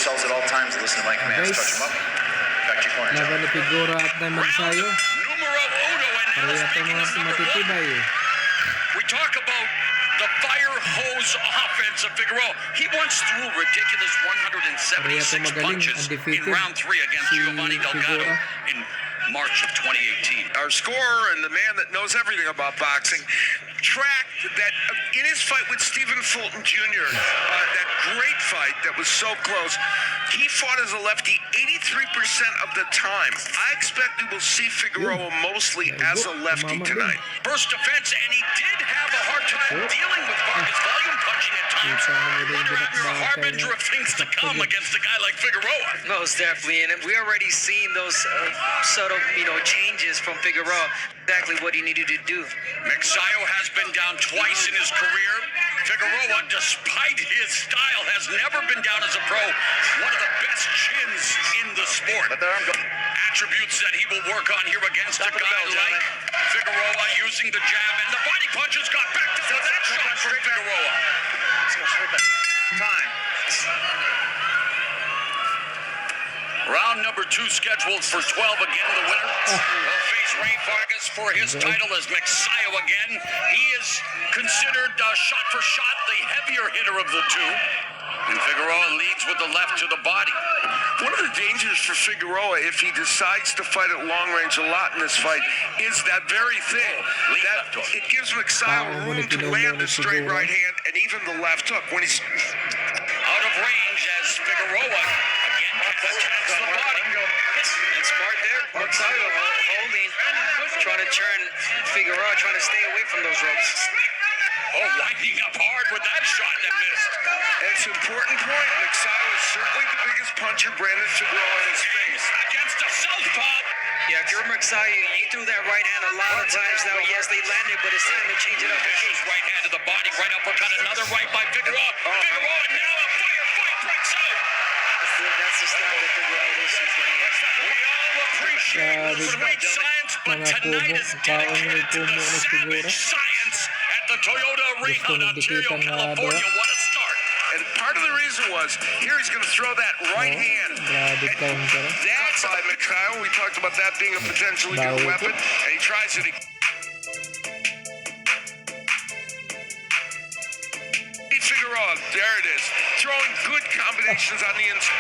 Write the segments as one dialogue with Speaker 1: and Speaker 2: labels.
Speaker 1: yourselves at all times and listen to my commands.
Speaker 2: Guys,
Speaker 1: Touch them up. Back to your corner,
Speaker 2: laban ni Figueroa at ng Magsayo.
Speaker 3: Numero uno, and now
Speaker 2: Pareha itong
Speaker 3: speaking
Speaker 2: mga
Speaker 3: of number one,
Speaker 2: matitibay.
Speaker 3: we talk about the fire hose offense of Figueroa. He once threw a ridiculous 176 punches in round 3 against Giovanni Delgado in March of 2018.
Speaker 4: Our scorer and the man that knows everything about boxing tracked that in his fight with Stephen Fulton Jr., that great fight that was so close, he fought as a lefty 83% of the time. I expect we will see Figueroa mostly as a lefty tonight.
Speaker 3: First defense, and he did have a hard time dealing with Vargas' volume punching at times. Wonder if you're a harbinger of things to come against a guy like Figueroa.
Speaker 5: Most definitely, and we already seen those subtle, changes from Figueroa. Exactly what he needed to do.
Speaker 3: Magsayo has been down twice in his career. Figueroa, despite his style, has never been down as a pro. One of the best chins in the sport. Attributes that he will work on here against a guy like Figueroa, using the jab, and the body punches got back to that shot from Figueroa.
Speaker 1: Time.
Speaker 3: Round number 2 scheduled for 12 again. The winner will face Ray Vargas for his title as Magsayo again. He is considered shot for shot the heavier hitter of the two. And Figueroa leads with the left to the body.
Speaker 4: One of the dangers for Figueroa, if he decides to fight at long range a lot in this fight, is that very thing. That it gives Magsayo room to land the straight right hand and even the left hook. When he's
Speaker 3: out of range as Figueroa again attacks the body.
Speaker 5: And smart there, Magsayo holding, trying to turn Figueroa, trying to stay away from those ropes.
Speaker 3: Oh, winding up hard with that shot that missed.
Speaker 4: And it's an important point. Magsayo is certainly the biggest puncher Brandon Figueroa in his face.
Speaker 3: Against a southpaw.
Speaker 5: Yeah, if you're Magsayo, you threw that right hand a lot of times now. Yes, they landed, but it's time to change it up.
Speaker 3: Vicious right hand to the body, right uppercut, another right by Figueroa. Figueroa now a firefight breaks out.
Speaker 5: That's the style that Figueroa is playing.
Speaker 3: We all appreciate the sweet science, but tonight is dedicated to the savage science at the Toyota Arena in Ontario, California. What a start.
Speaker 4: And part of the reason was, here he's going to throw that right hand. That's by Magsayo. We talked about that being a potentially good weapon, and he tries it again. Figueroa, there it is. Throwing good combinations on the inside.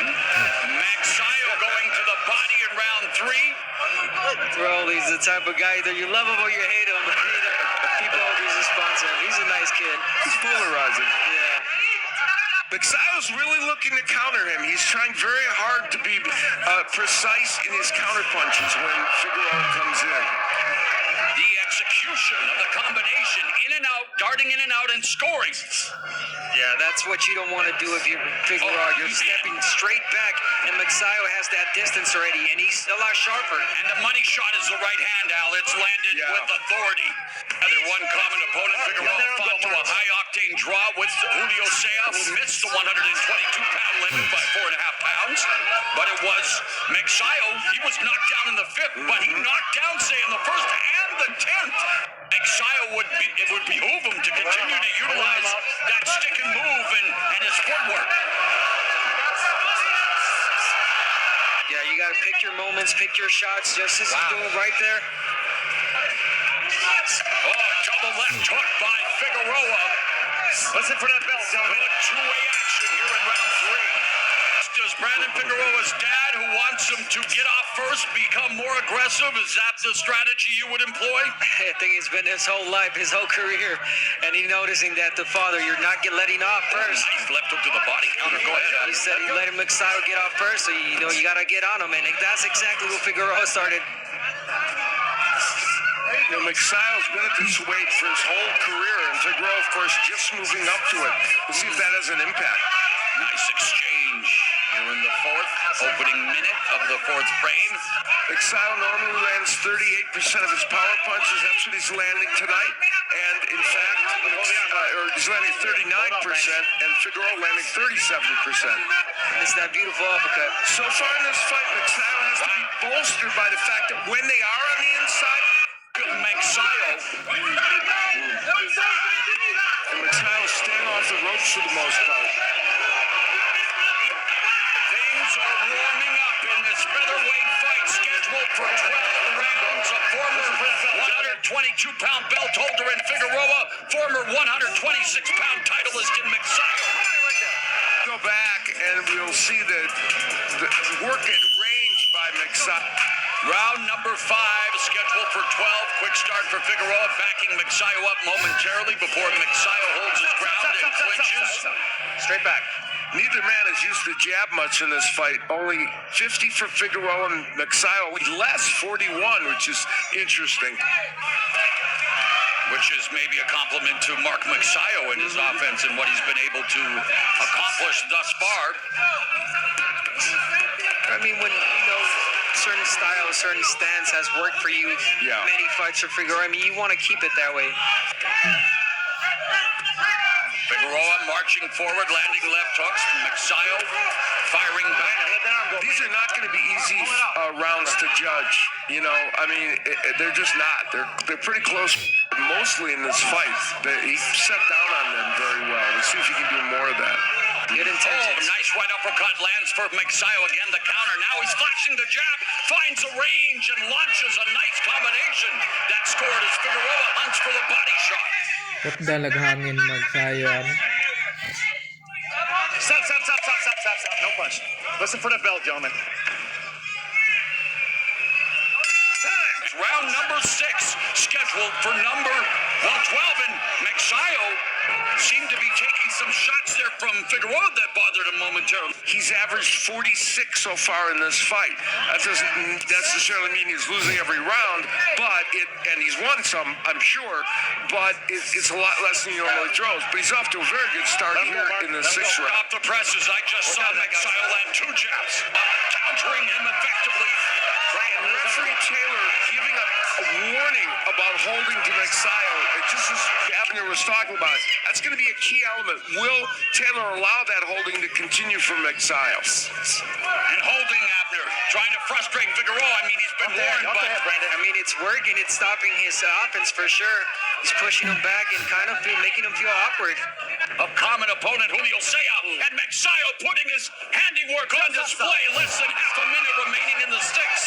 Speaker 3: Magsayo going to the body in round 3.
Speaker 5: Bro, he's the type of guy that you love him or you hate him. People always respond to him. He's a nice kid.
Speaker 4: He's polarizing.
Speaker 5: Yeah.
Speaker 4: Magsayo's really looking to counter him. He's trying very hard to be precise in his counter punches when Figueroa comes in.
Speaker 3: The execution of the combination, in and out, darting in and out, and scoring.
Speaker 5: Yeah, that's what you don't want to do if you're Figueroa. You're stepping straight back, and Magsayo has that distance already, and he's a lot sharper.
Speaker 3: And the money shot is the right hand, Al. It's landed with authority. Other one common opponent, Figueroa fought to a high-octane draw with Julio Sea, who missed the 122-pound limit by 4.5 pounds. But it was Magsayo. He was knocked down in the 5th, but he knocked down Sea in the 1st and the 10th. Magsayo it would behoove him to continue to utilize that stick and move and his footwork.
Speaker 5: Yeah, you got to pick your moments, pick your shots, just as he's doing right there.
Speaker 3: Oh, double left hook by Figueroa. Listen for that bell, gentlemen. Good two-way action here in round 3. Does Brandon Figueroa's dad, who wants him to get off first, become more aggressive? Is that the strategy you would employ?
Speaker 5: I think it's been his whole life, his whole career, and he's noticing that the father, you're not letting off first.
Speaker 3: Nice left hook to the body counter. Go ahead.
Speaker 5: He said he let Magsayo get off first, so you got to get on him, and that's exactly what Figueroa started.
Speaker 4: Magsayo's been at this weight for his whole career, and Figueroa, of course, just moving up to it. We'll see if that has an impact.
Speaker 3: Nice exchange here in the 4th, opening minute of the 4th frame.
Speaker 4: Magsayo normally lands 38% of his power punches. That's what he's landing tonight. And in fact, he's landing 39%, and Figueroa landing 37%.
Speaker 5: It's that beautiful uppercut.
Speaker 4: So far in this fight, Magsayo has to be bolstered by the fact that when they are on the inside,
Speaker 3: Magsayo.
Speaker 4: And Magsayo's staying off the ropes for the most part.
Speaker 3: Boys are warming up in this featherweight fight scheduled for 12 rounds. A former 122-pound belt holder in Figueroa, former 126-pound titleist in Magsayo.
Speaker 4: Go back and we'll see the work at range by Magsayo.
Speaker 3: Round number 5 scheduled for 12. Quick start for Figueroa, backing Magsayo up momentarily before Magsayo holds his ground and clinches.
Speaker 1: Straight back.
Speaker 4: Neither man has used the jab much in this fight. Only 50 for Figueroa and Magsayo. Less 41, which is interesting.
Speaker 3: Which is maybe a compliment to Mark Magsayo and his offense and what he's been able to accomplish thus far.
Speaker 5: I mean, when you know certain style, certain stance has worked for you,
Speaker 4: Yeah.
Speaker 5: many fights for Figueroa. I mean, you want to keep it that way.
Speaker 3: Figueroa marching forward, landing left hooks. Magsayo firing back.
Speaker 4: These are not going to be easy rounds to judge. You know, I mean, they're just not. They're pretty close, mostly in this fight. He set down on them very well. Let's see if he can do more of that.
Speaker 5: Good intentions.
Speaker 3: Oh, nice right uppercut lands for Magsayo. Again, the counter. Now he's flashing the jab, finds a range and launches a nice combination. That scored as Figueroa hunts for the body shot.
Speaker 2: Ba't dalaghangin Magsayo, ano?
Speaker 1: Stop. No question. Listen for the bell, gentlemen.
Speaker 3: Round number 6 scheduled for number 12, and Magsayo seemed to be taking some shots there from Figueroa that bothered him momentarily.
Speaker 4: He's averaged 46 so far in this fight. That doesn't necessarily mean he's losing every round, and he's won some, I'm sure, but it's a lot less than he normally throws. But he's off to a very good start here in the 6th round.
Speaker 3: Stop the presses. I just saw Magsayo land 2 jabs, countering him effectively.
Speaker 4: And referee Taylor giving a warning about holding to Magsayo. It just as Abner was talking about it. That's going to be a key element. Will Taylor allow that holding to continue for Magsayo?
Speaker 3: And holding Abner, trying to frustrate Figueroa. I mean, he's been warned, but
Speaker 5: I mean, it's working. It's stopping his offense for sure. He's pushing him back and kind of making him feel awkward.
Speaker 3: a common opponent, Julio Sea, and Magsayo putting his handiwork on display. Less than half a minute remaining in the sticks.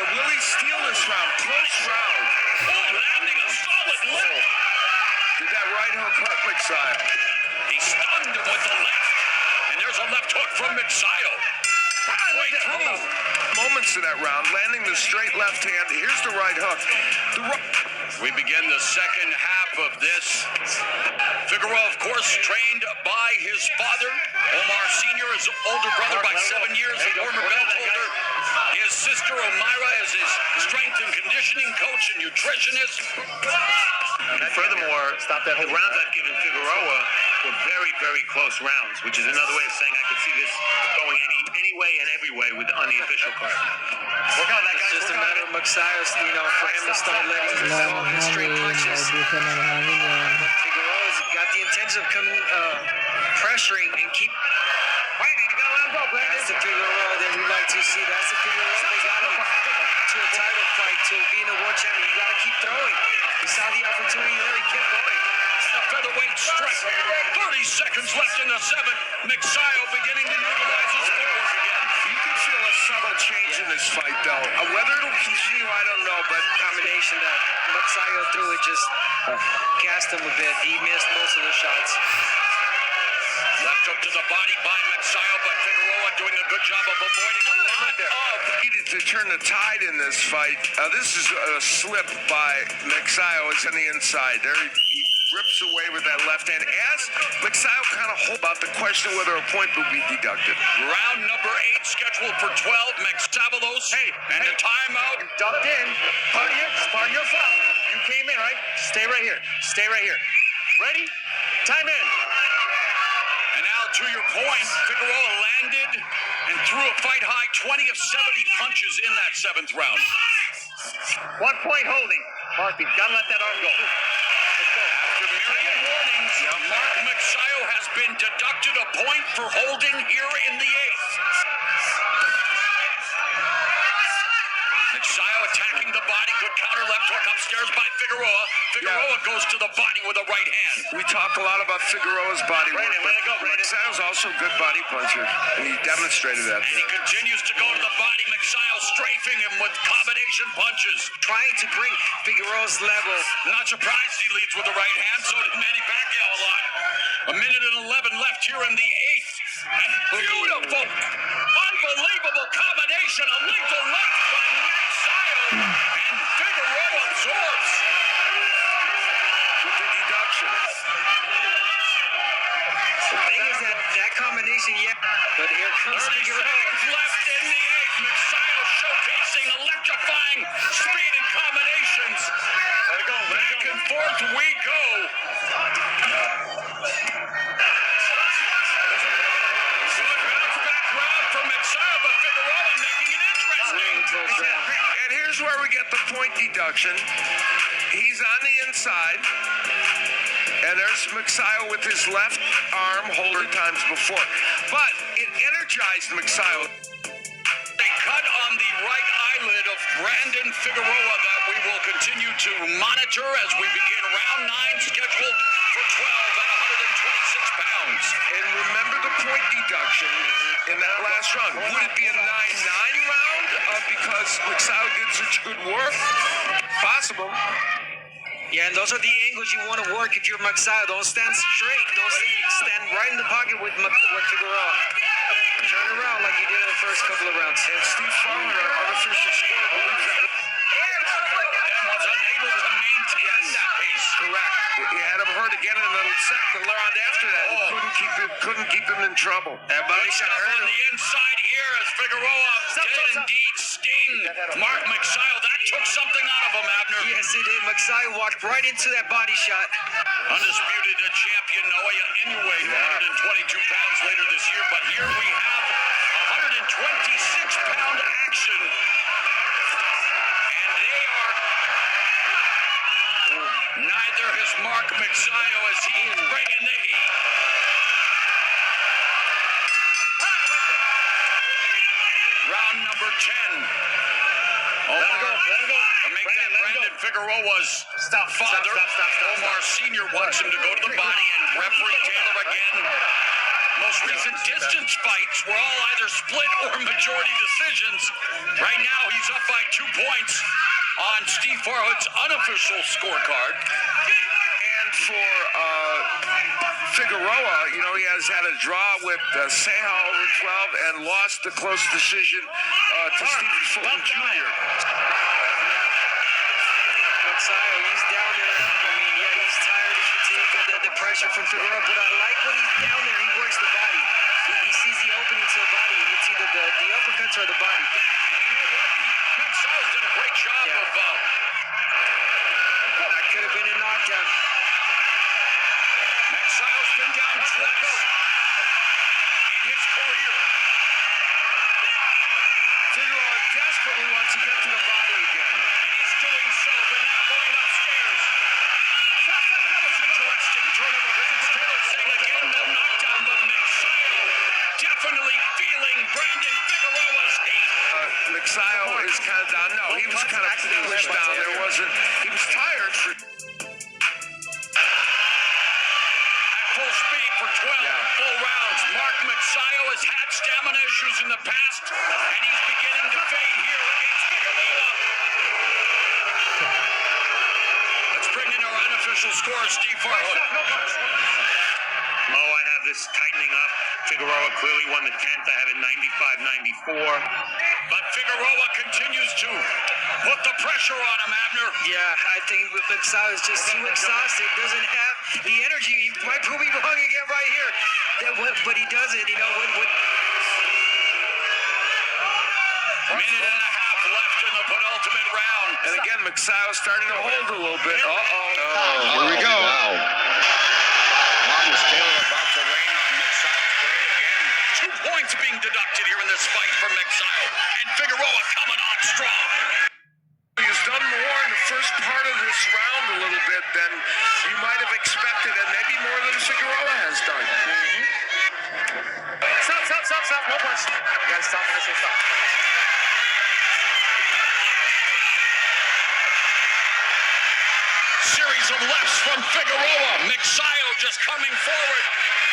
Speaker 4: And will he steal this round? Close round.
Speaker 3: Oh, landing a solid left.
Speaker 4: Did that right hook hurt Magsayo?
Speaker 3: He stunned him with the left. And there's a left hook from Magsayo. Halfway through.
Speaker 4: Moments of that round, landing the straight left hand. Here's the right hook.
Speaker 3: We begin the second half of this. Figueroa, of course, trained by his father. Omar Sr., his older brother by 7 years, a former belt holder. His sister, Omira, is his strength and conditioning coach and nutritionist.
Speaker 1: And furthermore, the rounds I've given Figueroa were very, very close rounds, which is another way of saying I could see this going any way and every way on the official card. Work on that, guys.
Speaker 5: It's just a matter of Magsayo, for him to start letting him
Speaker 2: Wala
Speaker 5: go
Speaker 2: ng
Speaker 5: in straight
Speaker 2: hangin,
Speaker 5: punches.
Speaker 2: naubusan ng hangin yan.
Speaker 5: Figueroa's got the intention of pressuring and keep. That's the Figueroa that we like to see. That's the Figueroa that got him to a title fight, to being a world champion. You got to keep throwing. He saw the opportunity there. He kept going.
Speaker 3: The featherweight strike. 30 seconds left in the seventh. Magsayo beginning to utilize his footwork again.
Speaker 4: You can feel a subtle change in this fight, though. Whether it'll continue, I don't know, but
Speaker 5: Combination that Magsayo threw, it just cast him a bit. He missed most of the shots.
Speaker 3: Left hook to the body by Magsayo, but Figueroa doing a good job of avoiding a lot of.
Speaker 4: needed to turn the tide in this fight. This is a slip by Magsayo. It's on the inside. There he rips away with that left hand. As Magsayo kind of hold about the question whether a point will be deducted.
Speaker 3: Round number 8 scheduled for 12. Magsayo. And a timeout.
Speaker 1: Ducked in. Part of your foul. You came in, right? Stay right here. Stay right here. Ready? Time in.
Speaker 3: And now, to your point, Figueroa landed and threw a fight-high 20 of 70 punches in that 7th round.
Speaker 1: 1 point holding. Harvey, gotta let that arm go.
Speaker 3: After myriad warnings, Mark Magsayo has been deducted a point for holding here in the 8th. Magsayo attacking the body. Good counter left hook upstairs by Figueroa. Figueroa goes to the body with a right hand.
Speaker 4: We talk a lot about Figueroa's body work,
Speaker 1: Brandon, way to go,
Speaker 4: but
Speaker 1: Brandon.
Speaker 4: Magsayo's also a good body puncher, and he demonstrated that.
Speaker 3: And he continues to go to the body. Magsayo strafing him with combination punches.
Speaker 5: Trying to bring Figueroa's level.
Speaker 3: Not surprised he leads with the right hand. So did Manny Pacquiao a lot. A minute and 11 left here in the 8th. And beautiful, unbelievable combination. A lethal left by Magsayo. And Figueroa absorbs.
Speaker 4: With the deduction.
Speaker 5: The thing is that combination, yeah. But here comes
Speaker 3: 30
Speaker 5: Figueroa.
Speaker 3: seconds left in the 8th. Magsayo showcasing electrifying speed and combinations.
Speaker 1: Let it go. Let it
Speaker 3: Back
Speaker 1: go.
Speaker 3: and forth we go. Bounce back round from Magsayo, but Figueroa making it interesting.
Speaker 4: And here's where we get the point deduction. He's on the inside, and there's Magsayo with his left arm holder times before. But it energized Magsayo.
Speaker 3: A cut on the right eyelid of Brandon Figueroa that we will continue to monitor as we begin round 9, scheduled for 12 at 126 pounds.
Speaker 4: And remember the point deduction in that last round. Would it be a 9-9 round because Magsayo did such good work? Possible.
Speaker 5: Yeah, and those are the angles you want to work if you're Magsayo. Don't stand straight. Don't stand right in the pocket with Figueroa. Turn around like you did in the first couple of rounds.
Speaker 4: And Steve Fowler, our unofficial scorer, believes that.
Speaker 3: And was unable to maintain that pace.
Speaker 4: Correct. He had him hurt again in the second round after that. He couldn't keep him in trouble.
Speaker 3: That body shot on the inside here as Figueroa did indeed sting Mark Magsayo. That took something out of him, Abner.
Speaker 5: Yes, it did. Magsayo walked right into that body shot.
Speaker 3: Undisputed champion Naoya Inoue, 122 pounds later this year. But here we have 126-pound action. And they are neither is Mark Magsayo as he is bringing the heat. Round number 10. Brandon Figueroa's father, Omar Sr., wants him to go to the body, and referee Taylor again. Most recent distance fights were all either split or majority decisions. Right now, he's up by 2 points on Steve Farhood's unofficial scorecard.
Speaker 4: And for Figueroa, you know, he has had a draw with Ceja over 12 and lost the close decision to Stephen Fulton Jr.
Speaker 5: Magsayo, he's down there. I mean, yeah, he's tired, he's fatigued, the pressure from Figueroa, but I like when he's down there, he works the body. He sees the opening to the body. It's either the uppercuts or the body.
Speaker 3: Magsayo's done a great job of...
Speaker 5: That could have been a knockdown.
Speaker 3: Magsayo's been down twice in his career.
Speaker 4: Figueroa desperately wants to get to the body again.
Speaker 3: And he's doing so, but now going upstairs. That was interesting. Turn of events. Taylor saying again, no knockdown, but Magsayo definitely feeling Brandon Figueroa's heat.
Speaker 4: Magsayo is kind of down. No, he was kind of pushed down. There wasn't. He was tired for.
Speaker 3: Full speed for 12 full rounds. Mark Magsayo has had stamina issues in the past, and he's beginning to fade here against Figueroa. Let's bring in our unofficial scorer, Steve Farhood.
Speaker 1: Mo, I have this tightening up. Figueroa clearly won the 10th. I have it 95-94.
Speaker 3: But Figueroa continues to put the pressure on him, Abner.
Speaker 5: Yeah, I think Magsayo is just too exhausted. Doesn't have the energy. He might prove me wrong again right here. But he does it, you know.
Speaker 3: Minute and a half left in the penultimate round.
Speaker 4: And again, Magsayo starting to hold a little bit.
Speaker 6: Here we go.
Speaker 3: Wow. Thomas Taylor about to rain on Magsayo's parade again. 2 points being deducted here in this fight for Magsayo. And Figueroa coming on strong.
Speaker 4: He's done more in the first part of this round a little bit than you might have expected, and maybe more than Figueroa has done.
Speaker 1: Stop. No punch. You gotta stop when I say stop.
Speaker 3: of lefts from Figueroa. Magsayo just coming forward.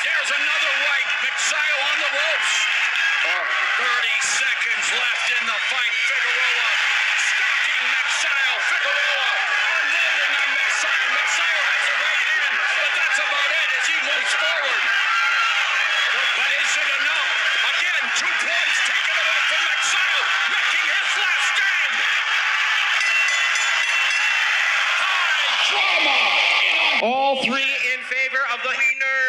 Speaker 3: There's another right. Magsayo on the ropes. 30 seconds left in the fight. Figueroa stalking Magsayo. Figueroa unloading on Magsayo. Magsayo has the right hand, but that's about it as he moves forward. But is it enough? Again, 2 points taken away from Magsayo, making his last stand. High drama.
Speaker 7: All three in favor of the winner.